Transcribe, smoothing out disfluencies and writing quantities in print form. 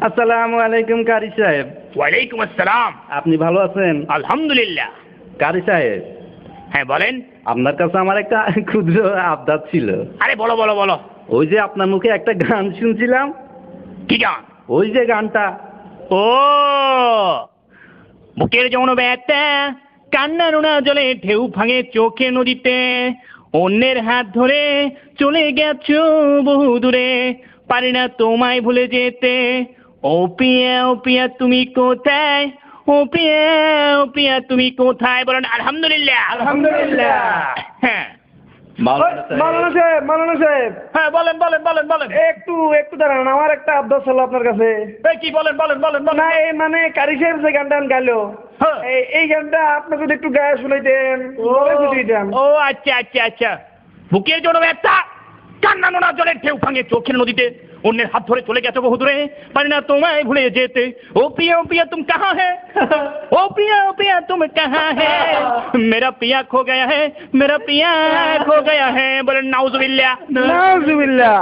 আসসালামু আলাইকুম কারি সাহেব। ওয়ালাইকুম আসসালাম। আপনি ভালো আছেন? আলহামদুলিল্লাহ। কারি সাহেব, হ্যাঁ বলেন। আপনার কাছে আমার একটা ক্ষুদ্র আবদার ছিল। আরে বলো বলো বলো। ওই যে আপনার মুখে একটা গান শুনছিলাম, কি গান? ওই যে গানটা। ও বুকের যৌন ব্যথা, কান্না রোনা জলে ঢেউ ভাঙে চোখে নদীতে, অন্যের হাত ধরে চলে গেছো বহু দূরে, পারি না তোমায় ভুলে যেতে। ও পিয়া তুমি কোথায়? ও পিয়া তুমি কোথায়? বলেন আলহামদুলিল্লাহ। আলহামদুলিল্লাহ। হ্যাঁ মাওলানা সাহেব, মাওলানা সাহেব, হ্যাঁ বলেন বলেন বলেন বলেন। একটু একটু দাঁড়ান, আমার একটা আবদার ছিল আপনার কাছে। কি বলেন বলেন বলেন বলেন। না এই মানে কারি সাহেব যে গানটা গাইলো, হ্যাঁ। এই গানটা আপনি যদি একটু গায়ে শুনাইতেন তবে খুশি হইতাম। ও আচ্ছা আচ্ছা আচ্ছা। বুকের জন্য একটা কান্না নোনা জলের ঢেউ ভাঙে চোখের নদীতে, অন্যের হাত ধরে চলে গেছো বহু দূরে, পারি না তোমায় ভুলে যেতে। ও পিয়া তুম কাহা है? ओ पिया तुम कहाँ है? मेरा पिया खो गया है, मेरा पिया खो गया है। बोले नाउजुबिल्लाह। নাউজুবিল্লাহ।